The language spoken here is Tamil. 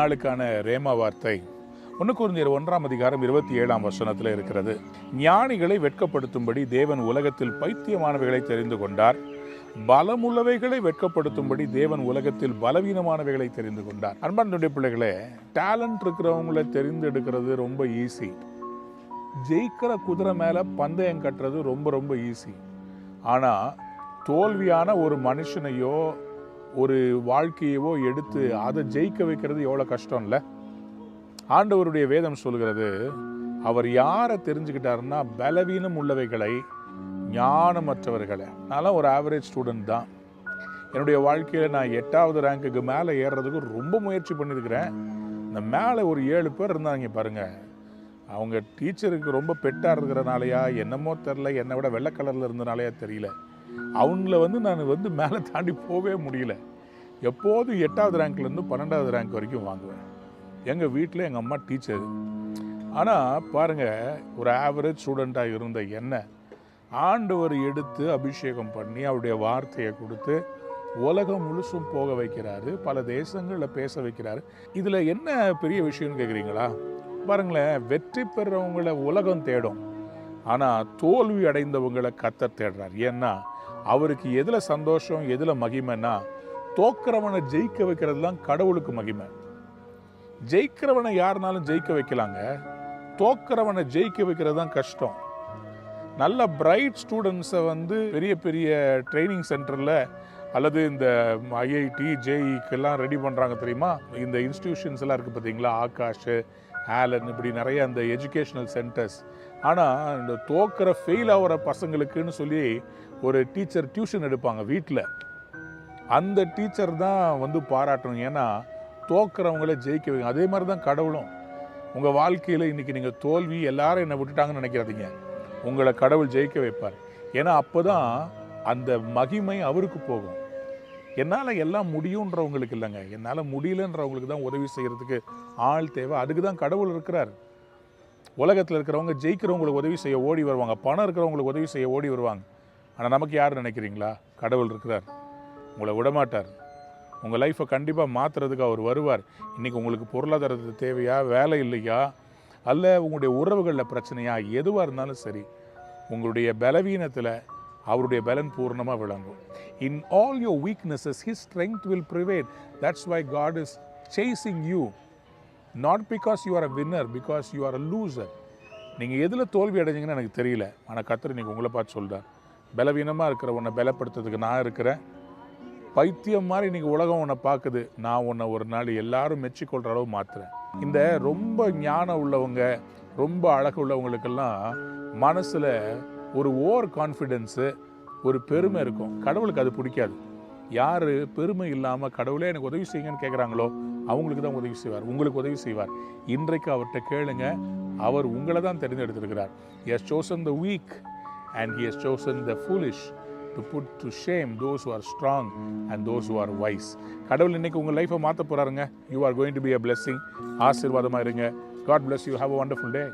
நாளுக்கான ரேமா வார்த்தை 1 கொரிந்தியர் 1:27 இருக்கிறது. ஞானிகளை வெட்கப்படுத்தும்படி தேவன் உலகத்தில் பைத்தியமானவைகளை தெரிந்து கொண்டார், பலமுள்ளவைகளை வெட்கப்படுத்தும்படி தேவன் உலகத்தில் பலவீனமானவைகளை தெரிந்து கொண்டார். அன்பார்ந்த பிள்ளைகளே, டேலண்ட் இருக்கிறவங்களை தெரிந்தெடுக்கிறது ரொம்ப ஈஸி. ஜெயிக்கிற குதிரை மேலே பந்தயம் கட்டுறது ரொம்ப ரொம்ப ஈஸி. ஆனால் தோல்வியான ஒரு மனுஷனையோ ஒரு வாழ்க்கையவோ எடுத்து அதை ஜெயிக்க வைக்கிறது எவ்வளோ கஷ்டம் இல்லை? ஆண்டவருடைய வேதம் சொல்கிறது, அவர் யாரை தெரிஞ்சுக்கிட்டாருன்னா பலவீனம் உள்ளவைகளை, ஞானமற்றவர்களை. நான்லாம் ஒரு ஆவரேஜ் ஸ்டூடெண்ட் தான். என்னுடைய வாழ்க்கையில் நான் 8வது ரேங்க்குக்கு மேலே ஏறுறதுக்கு ரொம்ப முயற்சி பண்ணியிருக்கிறேன். இந்த மேலே ஒரு 7 பேர் இருந்தாங்க பாருங்கள். அவங்க டீச்சருக்கு ரொம்ப பெட்டாக இருக்கிறனாலையா என்னமோ தெரில, என்னை விட வெள்ளை கலரில் இருந்தனாலையா தெரியல, அவங்கள நான் மேலே தாண்டி போகவே முடியல. எப்போதும் 8வது ரேங்க்லேருந்து 12வது ரேங்க் வரைக்கும் வாங்குவேன். எங்கள் வீட்டில் எங்கள் அம்மா டீச்சர். ஆனால் பாருங்கள், ஒரு ஆவரேஜ் ஸ்டூடெண்ட்டாக இருந்த என்ன ஆண்டவர் எடுத்து அபிஷேகம் பண்ணி அவருடைய வார்த்தையை கொடுத்து உலகம் முழுசும் போக வைக்கிறாரு, பல தேசங்களில் பேச வைக்கிறாரு. இதில் என்ன பெரிய விஷயம்னு கேட்குறீங்களா? பாருங்களேன், வெற்றி பெறவங்களை உலகம் தேடும், ஆனால் தோல்வி அடைந்தவங்களை கர்த்தர் தேடுறார். ஏன்னா அவருக்கு எதில் சந்தோஷம், எதில் மகிமைன்னா தோக்கிறவனை ஜெயிக்க வைக்கிறது தான் கடவுளுக்கு மகிமை. ஜெயிக்கிறவனை யாருனாலும் ஜெயிக்க வைக்கலாங்க, தோக்கிறவனை ஜெயிக்க வைக்கிறது தான் கஷ்டம். நல்ல பிரைட் ஸ்டூடெண்ட்ஸை பெரிய பெரிய ட்ரைனிங் சென்டரில் அல்லது இந்த ஐஐடி ஜேஇக்கெல்லாம் ரெடி பண்ணுறாங்க தெரியுமா? இந்த இன்ஸ்டிடியூஷன்ஸ் எல்லாம் இருக்குது பார்த்தீங்களா, ஆகாஷ், ஆலன், இப்படி நிறைய அந்த எஜுகேஷ்னல் சென்டர்ஸ். ஆனால் இந்த தோக்கிற ஃபெயில் ஆகிற பசங்களுக்குன்னு சொல்லி ஒரு டீச்சர் டியூஷன் எடுப்பாங்க வீட்டில். அந்த டீச்சர் தான் பாராட்டணும். ஏன்னா தோக்கிறவங்கள ஜெயிக்க வைங்க. அதே மாதிரி தான் கடவுளும். உங்கள் வாழ்க்கையில் இன்றைக்கி நீங்கள் தோல்வி, எல்லாரும் என்னை விட்டுட்டாங்கன்னு நினைக்கிறாதீங்க. உங்களை கடவுள் ஜெயிக்க வைப்பார். ஏன்னா அப்போ தான் அந்த மகிமை அவருக்கு போகும். என்னால் எல்லாம் முடியுன்றவங்களுக்கு இல்லைங்க, என்னால் முடியலன்றவங்களுக்கு தான் உதவி செய்கிறதுக்கு ஆள் தேவை. அதுக்கு தான் கடவுள் இருக்கிறார். உலகத்தில் இருக்கிறவங்க ஜெயிக்கிறவங்களுக்கு உதவி செய்ய ஓடி வருவாங்க, பணம் இருக்கிறவங்களுக்கு உதவி செய்ய ஓடி வருவாங்க. ஆனால் நமக்கு யார் நினைக்கிறீங்களா? கடவுள் இருக்கிறார், உங்களை விடமாட்டார். உங்கள் லைஃப்பை கண்டிப்பாக மாற்றுறதுக்கு அவர் வருவார். இன்றைக்கி உங்களுக்கு பொருளாதாரத்துக்கு தேவையா, வேலை இல்லையா, அல்ல உங்களுடைய உறவுகளில் பிரச்சனையா, எதுவாக இருந்தாலும் சரி, உங்களுடைய பலவீனத்தில் அவருடைய பலன் பூர்ணமாக விளங்கும். In all your weaknesses, His strength will prevail. That's why God is chasing you. Not because you are a winner, because you are a loser. நீங்கள் எதில் தோல்வி அடைஞ்சிங்கன்னு எனக்கு தெரியல, ஆனால் கர்த்தர் இன்றைக்கி உங்களை பார்த்து சொல்கிறார், பலவீனமாக இருக்கிற உன்னை பலப்படுத்துறதுக்கு நான் இருக்கிறேன். பைத்தியம் மாதிரி இன்றைக்கி உலகம் உன்னை பார்க்குது, நான் உன்னை ஒரு நாள் எல்லாரும் மெச்சிக்கொள்கிற அளவு மாற்றுறேன். இந்த ரொம்ப ஞானம் உள்ளவங்க, ரொம்ப அழகு உள்ளவங்களுக்கெல்லாம் மனசில் ஒரு ஓவர் கான்ஃபிடென்ஸு, ஒரு பெருமை இருக்கும். கடவுளுக்கு அது பிடிக்காது. யார் பெருமை இல்லாமல் கடவுளே எனக்கு உதவி செய்யுங்கன்னு கேட்குறாங்களோ அவங்களுக்கு தான் உதவி செய்வார், உங்களுக்கு உதவி செய்வார். இன்றைக்கு அவர்கிட்ட கேளுங்க, அவர் உங்களை தான் தேர்ந்தெடுத்திருக்கிறார். He has chosen the weak and He has chosen the foolish to put to shame those who are strong and those who are wise. கடவுள் இன்னைக்கு உங்கள் லைஃப்பை மாற்ற போகிறாருங்க. You are going to be a blessing. ஆசீர்வாதமாக இருங்க. God bless you. Have a wonderful day.